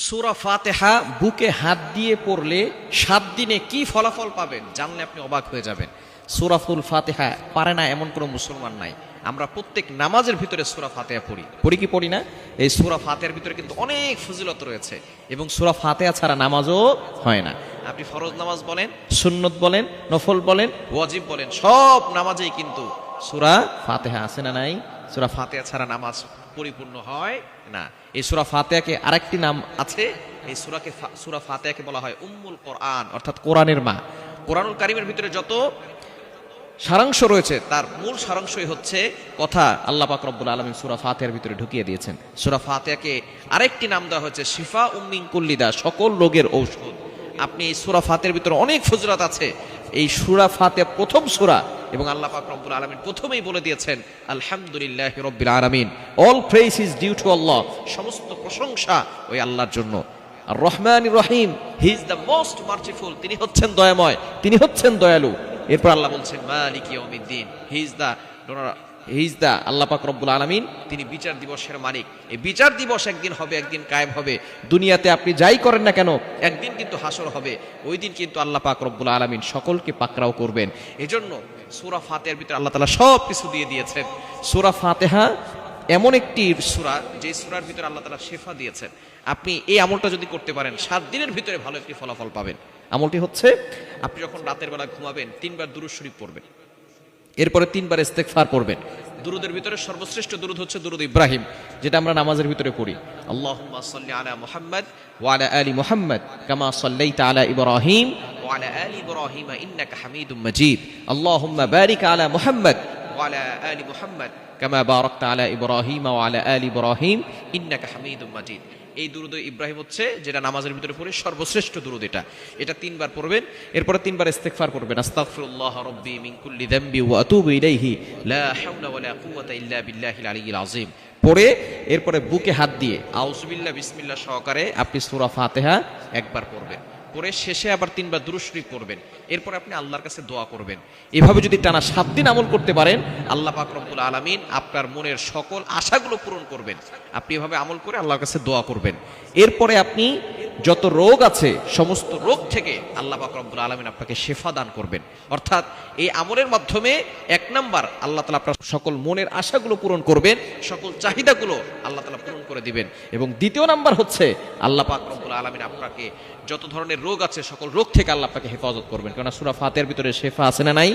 সূরা ফাতিহা বুকে হাত দিয়ে পড়লে 7 দিনে কি ফলাফল পাবেন জানলে আপনি অবাক হয়ে যাবেন। সূরাতুল ফাতিহা পারে না এমন কোনো মুসলমান নাই। আমরা প্রত্যেক নামাজের ভিতরে সূরা ফাতিহা পড়ি কি পড়ি না? এই সূরা ফাতিহার ভিতরে কিন্তু অনেক ফজিলত রয়েছে এবং সূরা ফাতিহা ছাড়া নামাজও হয় না। আপনি ফরজ নামাজ বলেন, সুন্নত বলেন, নফল বলেন, ওয়াজিব বলেন, সব নামাজেই কিন্তু সূরা ফাতিহা আছে না নাই? সূরা ফাতিহা ছাড়া নামাজ পরিপূর্ণ হয় না। এই সূরা ফাতিহাকে আরেকটি নাম আছে, এই সূরা ফাতিহাকে বলা হয় উম্মুল কোরআন, অর্থাৎ কোরআনের মা। কোরআনুল কারীমের ভিতরে যত সারাংশ রয়েছে তার মূল সারাংশই হচ্ছে কথা আল্লাহ পাক রব্বুল আলামিন সূরা ফাতিহার ভিতরে ঢুকিয়ে দিয়েছেন। সূরা ফাতিহাকে আরেকটি নাম দেওয়া হয়েছে শিফা মিন কুল্লি দা, সকল রোগের ঔষধ। আপনি এই সূরা ফাতিহার ভিতরে অনেক ফজিলত আছে। এই সূরা ফাতিহা প্রথম সূরা এবং আল্লাহ পাক রব্বুল আলামিন প্রথমেই বলে দিয়েছেন আলহামদুলিল্লাহি রাব্বিল আলামিন, all praise is due to Allah, সমস্ত প্রশংসা ওই আল্লাহর জন্য। আর রহমানির রহিম, he is the most merciful, তিনি হচ্ছেন দয়াময়, তিনি হচ্ছেন দয়ালু। এরপর আল্লাহ বলছেন মালিক ইয়াউমিদ্দিন, হি ইজ দ্য আল্লাহ পাক রব্বুল আলামিন, তিনি বিচার দিবসের মালিক। এই বিচার দিবস একদিন হবে, একদিন কায়েম হবে। দুনিয়াতে আপনি যাই করেন না কেন একদিন কিন্তু হাসর হবে, ওই দিন কিন্তু আল্লাহ পাক রব্বুল আলামিন সকলকে পাকড়াও করবেন। এজন্য সূরা ফাতিহার ভিতরে আল্লাহ তাআলা সব কিছু দিয়ে দিয়েছেন। সূরা ফাতিহা এমন একটি সূরা যে সূরার ভিতরে আল্লাহ তাআলা শিফা দিয়েছেন। আপনি এই আমলটা যদি করতে পারেন 7 দিনের ভিতরে ভালো একটি ফলাফল পাবেন। আমলটি হচ্ছে আপনি যখন রাতের বেলা ঘুমাবেন 3 বার দুরূদ শরীফ পড়বেন, এরপরে 3 বার ইস্তেগফার পড়বেন। দুরুদের ভিতরে সর্বশ্রেষ্ঠ দুরুদ হচ্ছে দুরুদ ইব্রাহিম, যেটা আমরা নামাজের ভিতরে পড়ি। আল্লাহুম্মা সাল্লি আলা মুহাম্মাদ ওয়া আলা আলি মুহাম্মাদ কামা সাল্লাইতা আলা ইব্রাহিম ওয়া আলা আলি ইব্রাহিম ইন্নাকা হামিদুম মাজিদ। আল্লাহুম্মা বারিক আলা মুহাম্মাদ ওয়া আলা আলি মুহাম্মাদ কামা বারাকতা আলা ইব্রাহিম ওয়া আলা আলি ইব্রাহিম ইন্নাকা হামিদুম মাজিদ। এই দুরুদ ইব্রাহিম হচ্ছে যেটা নামাজের ভিতরে পড়ে সর্বশ্রেষ্ঠ দুরুদ। এটা 3 বার পড়বেন, এরপরে 3 বার ইস্তেগফার পড়বেন। আস্তাগফিরুল্লাহ রাব্বি মিন কুল্লি যামবি ওয়া আতুবু ইলাইহি লা হাওলা ওয়ালা কুওয়াতা ইল্লা বিল্লাহিল আলিয়্যিল আযীম পড়ে এরপরে বুকে হাত দিয়ে আউযুবিল্লাহ বিসমিল্লাহ সহকারে আপনি সূরা ফাতিহা একবার পড়বেন, পরে শেষে আবার 3 বার দুরূদ শরীফ পড়বেন। এরপর আপনি আল্লাহর কাছে দোয়া করবেন। এভাবে যদি টানা 7 দিন আমল করতে পারেন আল্লাহ পাক রব্বুল আলামিন আপনার মনের সকল আশাগুলো পূরণ করবেন। আপনি এভাবে আমল করে আল্লাহর কাছে দোয়া করবেন। এরপরে আপনি যত রোগ আছে সমস্ত রোগ থেকে আল্লাহ পাক রব্বুল আলামিন আপনাকে শিফা দান করবেন। অর্থাৎ এই আমলের মাধ্যমে 1 নাম্বার আল্লাহ তাআলা আপনার সকল মনের আশাগুলো পূরণ করবেন, সকল চাহিদাগুলো আল্লাহ তাআলা পূরণ করে দিবেন। এবং দ্বিতীয় নাম্বার হচ্ছে আল্লাহ পাক রব্বুল আলামিন আপনাকে যত ধরনের রোগ আছে সকল রোগ থেকে আল্লাহ আপনাকে হেফাজত করবেন। কারণ সূরা ফাতিহার ভিতরে শিফা আছে না নাই?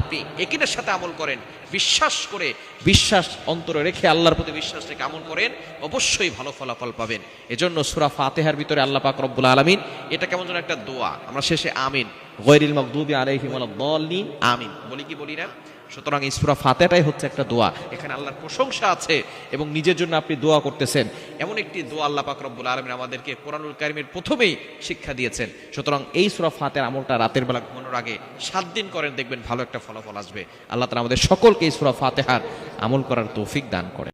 আপনি একিনের সাথে আমল করেন, বিশ্বাস করে, বিশ্বাস অন্তরে রেখে আল্লাহর প্রতি বিশ্বাস রেখে আমল করেন, অবশ্যই ভালো ফলাফল পাবেন। এজন্য সূরা ফাতিহার ভিতরে আল্লাহ পাক রব্বুল আলামিন, এটা কেমন যেন একটা দোয়া, আমরা শেষে আমিন গায়রিল মাগদুবি আলাইহিম ওয়ালাদ-দাল্লিন আমিন বলি কি বলি না? সুতরাং এই সূরা ফাতিহাটাই হচ্ছে একটা দোয়া। এখানে আল্লাহর প্রশংসা আছে এবং নিজের জন্য আপনি দোয়া করতেছেন, এমন একটি দোয়া আল্লাহ পাক রব্বুল আলামিন আমাদেরকে কোরআনুল কারীমের প্রথমেই শিক্ষা দিয়েছেন। সুতরাং এই সূরা ফাতিহার আমলটা রাতের বেলা ঘুমানোর আগে 7 দিন করেন, দেখবেন ভালো একটা ফলাফল আসবে। আল্লাহ তাআলা আমাদের সকলকে এই সূরা ফাতিহার আমল করার তৌফিক দান করেন।